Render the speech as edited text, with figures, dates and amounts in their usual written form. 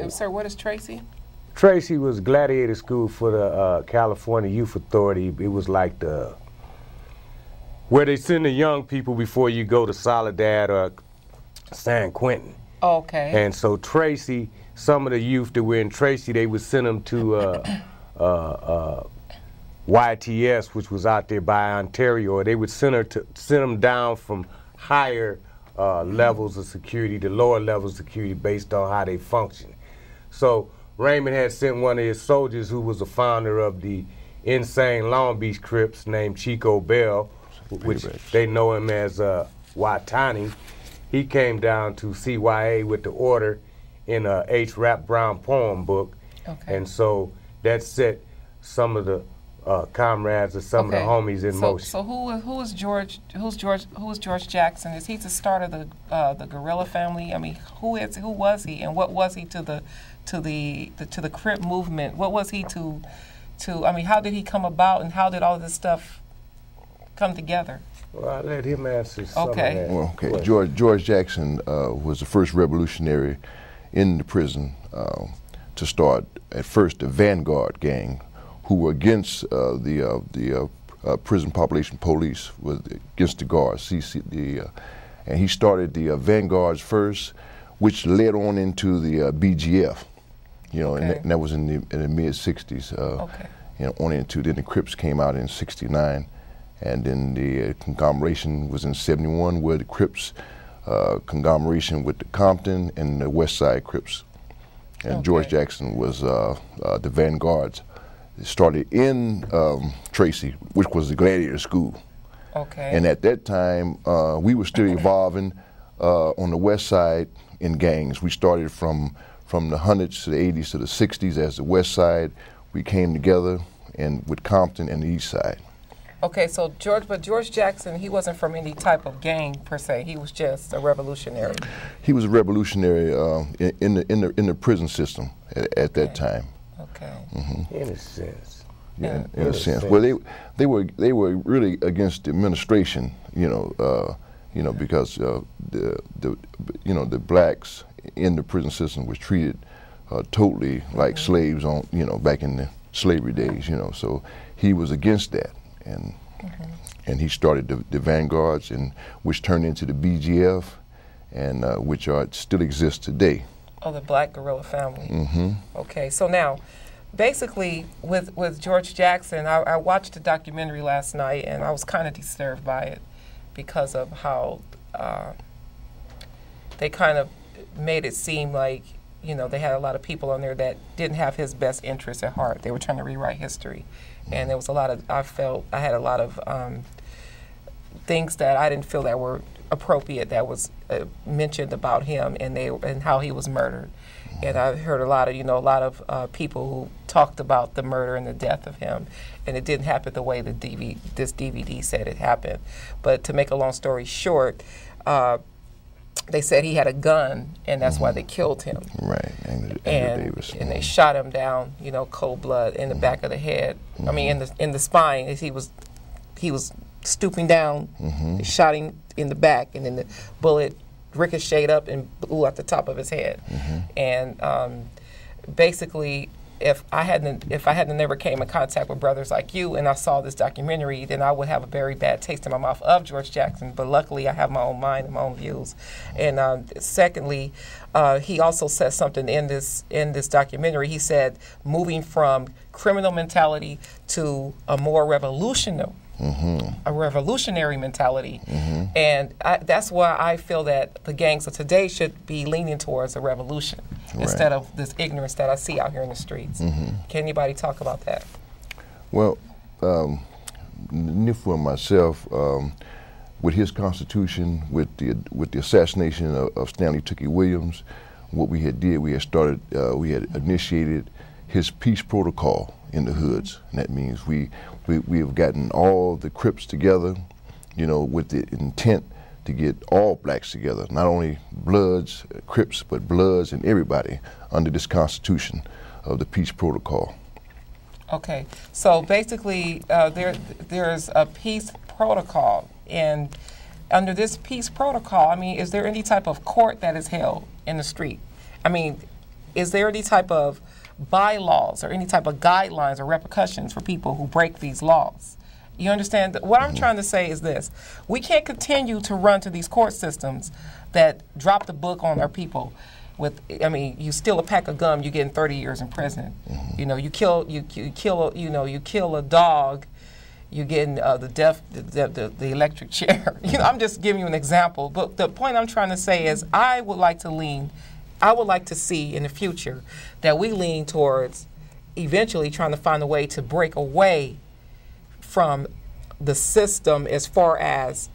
Sir, what is Tracy? Tracy was gladiator school for the California Youth Authority. It was like where they send the young people before you go to Soledad or San Quentin. Okay. And so Tracy, some of the youth that were in Tracy, they would send them to YTS, which was out there by Ontario, or they would send them down from higher levels of security to lower levels of security based on how they function. So Raymond had sent one of his soldiers, who was the founder of the insane Long Beach Crips, named Chico Bell, which they know him as Watani. He came down to CYA with the order in a H. Rap Brown poem book. Okay. And so that set some of the comrades or some of the homies in motion. So who is George Jackson? Is he the start of the guerrilla family? I mean, who was he, and what was he to the Crip movement? What was he to I mean, how did he come about, and how did all of this stuff come together? Well, I'll let him answer some of that. Well, okay. George Jackson was the first revolutionary in the prison to start, at first, the Vanguard gang, who were against the prison population police, was against the guards. And he started the Vanguards first, which led on into the BGF, you know, and that was in the mid-'60s. You know, on into, then the Crips came out in '69. And then the conglomeration was in '71, where the Crips conglomeration with the Compton and the West Side Crips. And George Jackson was the Vanguards. It started in Tracy, which was the gladiator school. Okay. And at that time, we were still evolving on the West Side in gangs. We started from the hundreds to the '80s to the '60s as the West Side. We came together and with Compton and the East Side. Okay, so George Jackson, he wasn't from any type of gang per se. He was just a revolutionary. He was a revolutionary in the prison system at that time. Okay. Mm-hmm. In a sense. Yeah, in a sense. Well, they were really against the administration, you know, because the blacks in the prison system was treated totally like slaves on, you know, back in the slavery days, you know. So he was against that. And he started the Vanguards, and which turned into the BGF, and which still exists today. Oh, the Black Guerrilla Family. Mm-hmm. Okay, so now, basically, with George Jackson, I watched the documentary last night, and I was kind of disturbed by it because of how they kind of made it seem like, you know, they had a lot of people on there that didn't have his best interests at heart. They were trying to rewrite history. And there was a lot of, I had a lot of things that I didn't feel that were appropriate that was mentioned about him and how he was murdered. And I heard a lot of people who talked about the murder and the death of him, and it didn't happen the way this DVD said it happened. But to make a long story short, they said he had a gun, and that's why they killed him. Right, and they shot him down, you know, cold blood in the back of the head. I mean, in the spine. As he was stooping down. They shot him in the back, and then the bullet ricocheted up and blew out the top of his head. And basically, if I hadn't never came in contact with brothers like you, and I saw this documentary, then I would have a very bad taste in my mouth of George Jackson. But luckily, I have my own mind and my own views. And secondly, he also said something in this documentary. He said, moving from criminal mentality to a more revolutionary. A revolutionary mentality. And that's why I feel that the gangs of today should be leaning towards a revolution instead of this ignorance that I see out here in the streets. Can anybody talk about that? Well, Danifu and myself, with his constitution, with the assassination of Stanley Tookie Williams, what we had initiated his peace protocol in the hoods. And that means we have gotten all the Crips together, you know, with the intent to get all blacks together, not only Bloods, Crips, but Bloods and everybody under this constitution of the peace protocol. Okay, so basically there's a peace protocol, and under this peace protocol, I mean, is there any type of court that is held in the street? I mean, is there any type of bylaws or any type of guidelines or repercussions for people who break these laws? You understand? What I'm trying to say is this. We can't continue to run to these court systems that drop the book on our people. I mean, you steal a pack of gum, you're getting 30 years in prison. You know, you kill a dog, you're getting the electric chair. You know, I'm just giving you an example. But the point I'm trying to say is I would like to see in the future that we lean towards eventually trying to find a way to break away from the system as far as